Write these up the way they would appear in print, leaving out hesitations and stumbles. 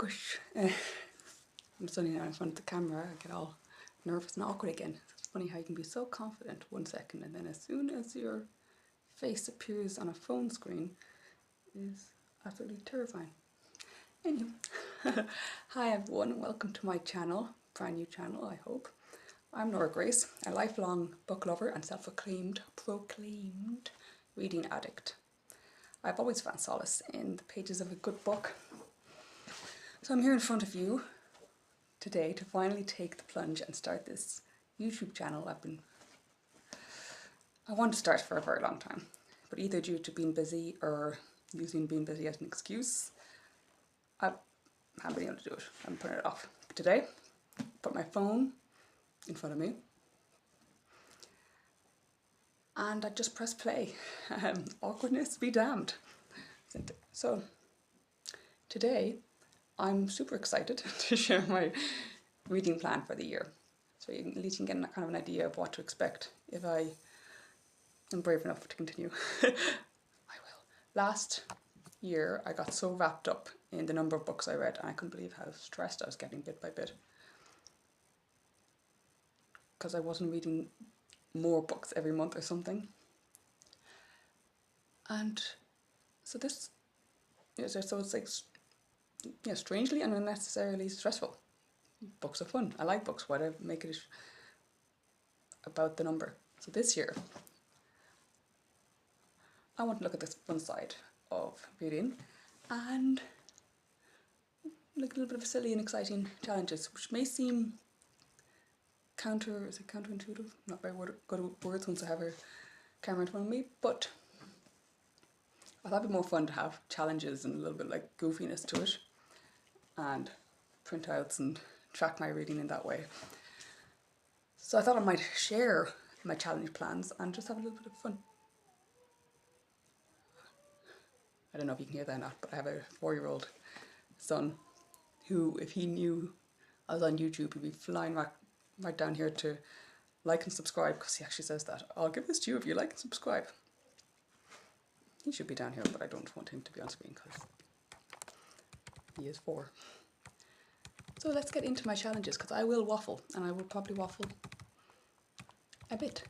gosh. I'm standing now in front of the camera, I get all nervous and awkward again. It's funny how you can be so confident 1 second and then as soon as your face appears on a phone screen is absolutely terrifying. Anyway, hi everyone, welcome to my channel, brand new channel I hope. I'm Nora Grace, a lifelong book lover and self-proclaimed reading addict. I've always found solace in the pages of a good book. So I'm here in front of you today to finally take the plunge and start this YouTube channel I wanted to start for a very long time, but either due to being busy or using being busy as an excuse, I haven't been able to do it. I'm putting it off. But today, put my phone in front of me and I just press play. Awkwardness be damned. So today I'm super excited to share my reading plan for the year. So at least you can get kind of an idea of what to expect if I am brave enough to continue. I will. Last year I got so wrapped up in the number of books I read and I couldn't believe how stressed I was getting bit by bit. Because I wasn't reading more books every month or something. And so this, so it's like, yeah, strangely and unnecessarily stressful. Books are fun. I like books. Why do I make it about the number? So this year, I want to look at this fun side of reading and like a little bit of silly and exciting challenges, which may seem counterintuitive? Not very good at words once I have a camera in front of me, but I thought it'd be more fun to have challenges and a little bit like goofiness to it and printouts and track my reading in that way. So I thought I might share my challenge plans and just have a little bit of fun. I don't know if you can hear that or not, but I have a 4-year-old son who, if he knew I was on YouTube, he'd be flying right down here to like and subscribe, because he actually says that. I'll give this to you if you like and subscribe. He should be down here, but I don't want him to be on screen because he is 4. So let's get into my challenges, because I will waffle, and I will probably waffle a bit.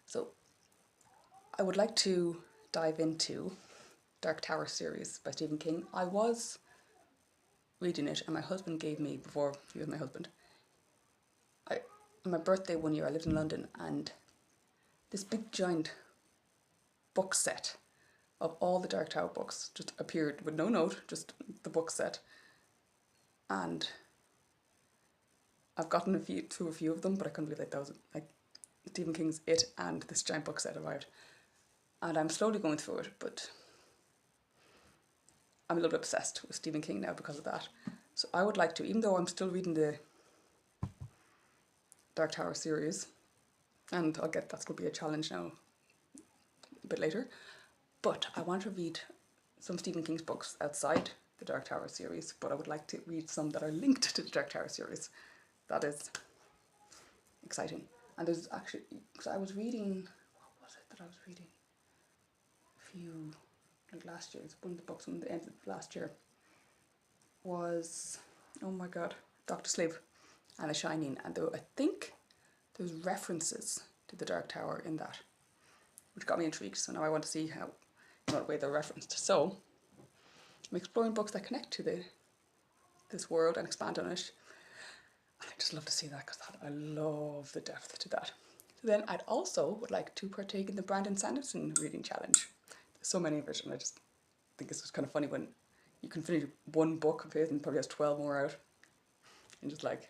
So I would like to dive into Dark Tower series by Stephen King. I was reading it and my husband gave me, before he was my husband, on my birthday one year I lived in London, and this big giant book set of all the Dark Tower books just appeared with no note, just the book set. And I've gotten through a few of them, but I couldn't believe that was like Stephen King's It and this giant book set arrived. And I'm slowly going through it, but I'm a little bit obsessed with Stephen King now because of that. So I would like to, even though I'm still reading the Dark Tower series, and that's going to be a challenge now a bit later, but I want to read some Stephen King's books outside the Dark Tower series, but I would like to read some that are linked to the Dark Tower series. That is exciting. And there's actually, because I was reading, what was it that I was reading? Like last year, it's one of the books from the end of last year was, oh my god, Dr. Sleep and The Shining, and I think there's references to the Dark Tower in that, which got me intrigued. So now I want to see how, in what way they're referenced. So I'm exploring books that connect to this world and expand on it. I just love to see that, because I love the depth to that. So then I'd also would like to partake in the Brandon Sanderson reading challenge. There's so many of it, and I just think it's just kind of funny when you can finish one book of his and probably has 12 more out. And just like,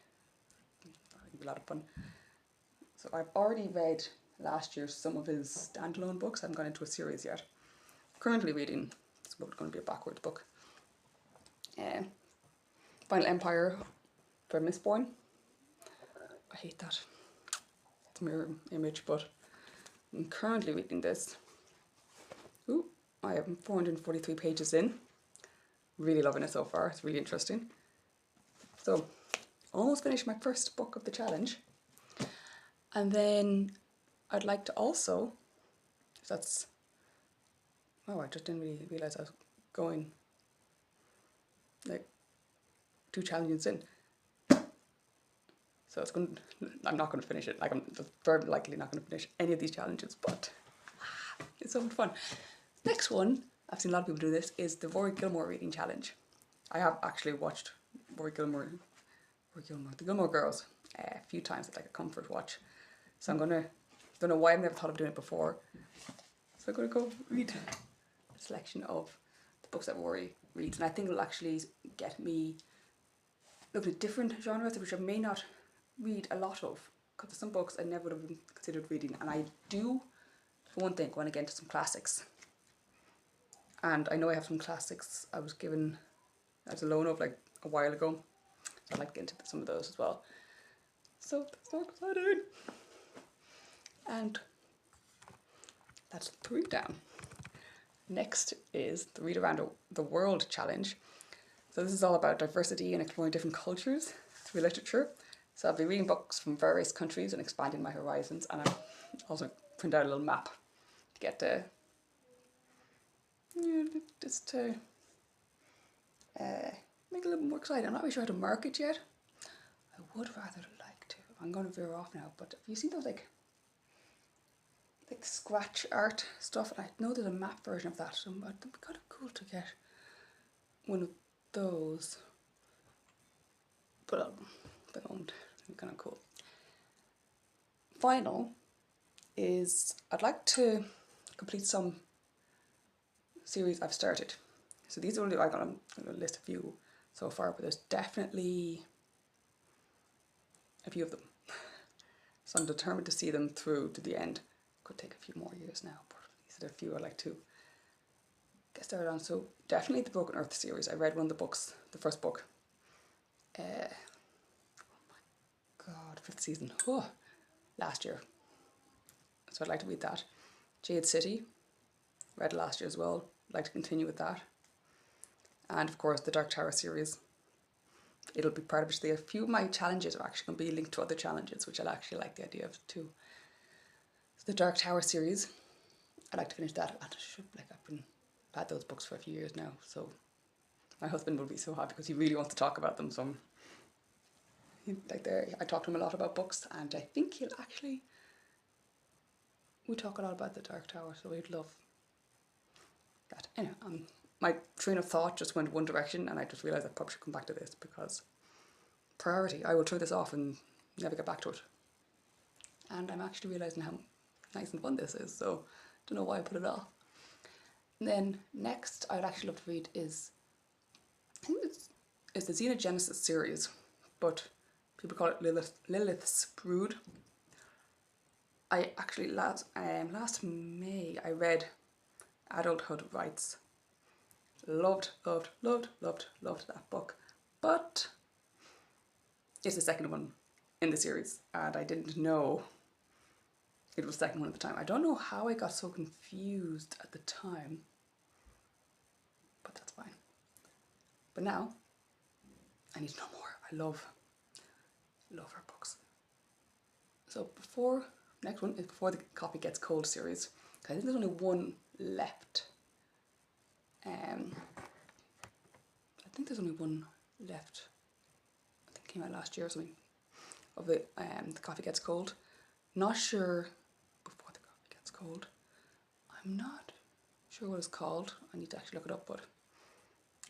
it'd be a lot of fun. So I've already read last year some of his standalone books. I haven't gone into a series yet. Currently reading, it's going to be a backwards book, Final Empire for Mistborn. I hate that. It's a mirror image, but I'm currently reading this. Ooh, I am 443 pages in. Really loving it so far. It's really interesting. So, almost finished my first book of the challenge. And then I'd like to also, oh, I just didn't really realise I was going like 2 challenges in. So I'm not going to finish it. Like, I'm very likely not going to finish any of these challenges, but it's so much fun. Next one, I've seen a lot of people do this, is the Rory Gilmore reading challenge. I have actually watched the Gilmore Girls a few times. It's like a comfort watch. So don't know why I've never thought of doing it before. So I'm going to go read a selection of the books that Rory reads. And I think it'll actually get me looking at different genres, which I may not read a lot of, because there's some books I never would have considered reading. And I do, for one thing, want to get into some classics. And I know I have some classics I was given as a loan of like a while ago. So I'd like to get into some of those as well. So that's so exciting. And that's 3 down. Next is the Read Around the World challenge. So this is all about diversity and exploring different cultures through literature. So I'll be reading books from various countries and expanding my horizons. And I'll also print out a little map to get just to make it a little bit more exciting. I'm not really sure how to mark it yet. I would rather like to. I'm going to veer off now, but have you seen those like scratch art stuff? And I know there's a map version of that, so it'd be kind of cool to get one of those. But they won't. It'd be kind of cool. Final is I'd like to complete some series I've started. So these are only, I'm going to list a few so far, but there's definitely a few of them. So I'm determined to see them through to the end. Could take a few more years now, but these are the few I'd like to get started on. So definitely the Broken Earth series. I read one of the books, the first book. Oh my god, 5th season. Oh, last year. So I'd like to read that. Jade City, read last year as well. I'd like to continue with that. And of course the Dark Tower series. It'll be part of it. A few of my challenges are actually going to be linked to other challenges, which I'll actually like the idea of too. So the Dark Tower series, I'd like to finish that. I've had those books for a few years now, so my husband will be so happy because he really wants to talk about them. So I talk to him a lot about books, and I think we talk a lot about the Dark Tower, so we'd love that. Anyway, my train of thought just went one direction, and I just realised I probably should come back to this because priority. I will turn this off and never get back to it. And I'm actually realising how nice and fun this is, so don't know why I put it off. And then next I'd actually love to read is, I think it's the Xenogenesis series, but people call it Lilith's Brood. I actually last May I read Adulthood Rights. Loved that book, but it's the second one in the series, and I didn't know it was the second one at the time. I don't know how I got so confused at the time, but that's fine. But now I need to know more. I love her books. So next one is Before the Coffee Gets Cold series. I think there's only one left. I think there's only one left. I think it came out last year or something. Of the Coffee Gets Cold. Not sure. Before the Coffee Gets Cold. I'm not sure what it's called. I need to actually look it up, but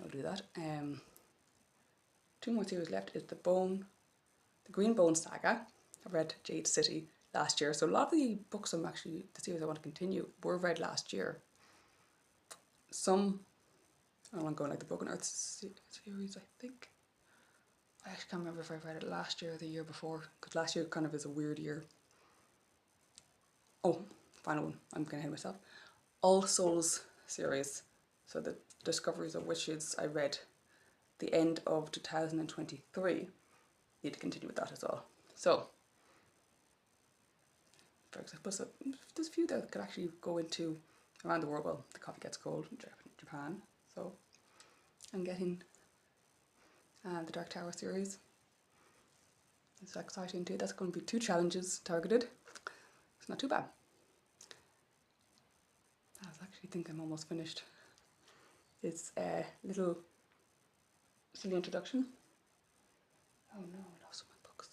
I'll do that. 2 more series left is the Green Bone Saga. I read Jade City last year, so a lot of the books the series I want to continue were read last year. Some, I want to go like the Broken Earth series, I think. I actually can't remember if I read it last year or the year before, because last year kind of is a weird year. Oh, final one, I'm getting ahead of myself. All Souls series, so the Discoveries of Witches, I read the end of 2023. Need to continue with that as well. So, for example, there's a few that could actually go into around the world. Well, The Coffee Gets Cold in Japan. So I'm getting the Dark Tower series. It's exciting too. That's going to be 2 challenges targeted. It's not too bad. I actually think I'm almost finished. It's a little So the introduction. Oh no, I lost my books.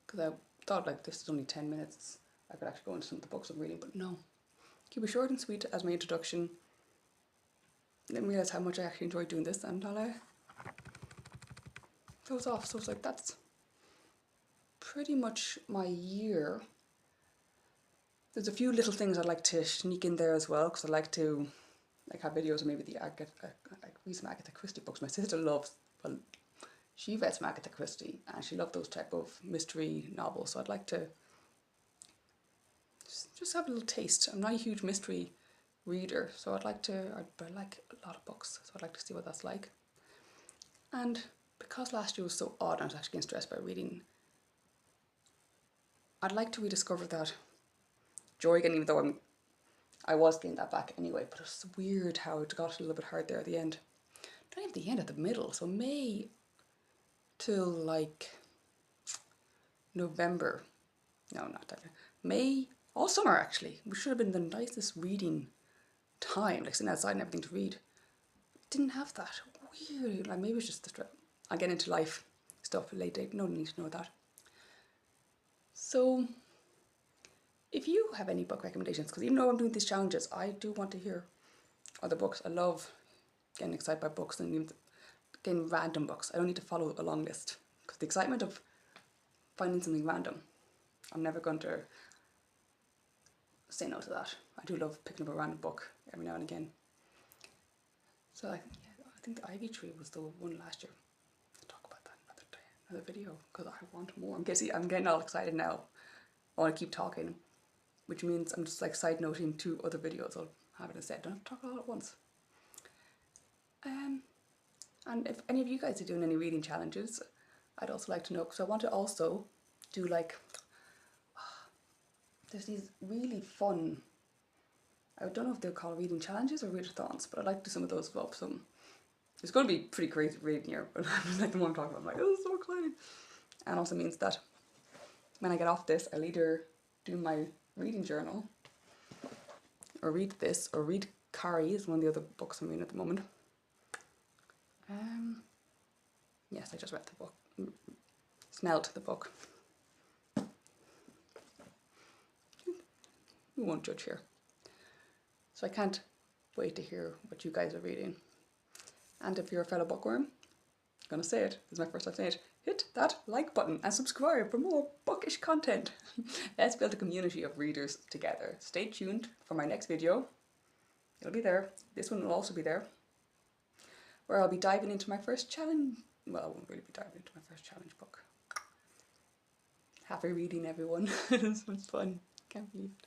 Because I thought like this is only 10 minutes. I could actually go into some of the books I'm reading, but no. Keep it short and sweet as my introduction. I didn't realise how much I actually enjoyed doing this, and I'll close off. So it's like that's pretty much my year. There's a few little things I'd like to sneak in there as well, because I like to have videos of maybe the read some Agatha Christie books. My sister loves, well, she read some Agatha Christie and she loved those type of mystery novels, so I'd like to just have a little taste. I'm not a huge mystery reader, so I'd like to, but I like a lot of books, so I'd like to see what that's like. And because last year was so odd and I was actually getting stressed by reading, I'd like to rediscover that joy again, even though I was getting that back anyway, but it's weird how it got a little bit hard there at the end. Not even the end, at the middle, so May till like November. No, not that. May, all summer actually, which should have been the nicest reading time, like sitting outside and everything to read. Didn't have that. Weird, like maybe it's just the stress. I get into life stuff late date, no need to know that. So if you have any book recommendations, because even though I'm doing these challenges, I do want to hear other books. I love getting excited by books and even getting random books. I don't need to follow a long list, because the excitement of finding something random, I'm never going to say no to that. I do love picking up a random book every now and again. So I think the Ivy Tree was the one last year. I'll talk about that another day, another video, because I want more. I'm getting all excited now. I want to keep talking, which means I'm just like side noting 2 other videos. I'll have it instead. Don't have to talk all at once. And if any of you guys are doing any reading challenges, I'd also like to know, because I want to also do like, there's these really fun, I don't know if they're called reading challenges or readathons, but I'd like to do some of those as well. It's going to be pretty crazy reading here, but I'm like the one I'm talking about. I'm like, oh, this is so exciting. And also means that when I get off this, I'll either do my reading journal, or read this, or read Carrie is one of the other books I'm reading at the moment. Yes, I just read the book. Smelled the book. We won't judge here. So I can't wait to hear what you guys are reading. And if you're a fellow bookworm, I'm gonna say it, this is my first time saying it, hit that like button and subscribe for more bookish content. Let's build a community of readers together. Stay tuned for my next video. It'll be there. This one will also be there, where I'll be diving into my first challenge. Well, I won't really be diving into my first challenge book. Happy reading, everyone. This was fun. Can't believe it.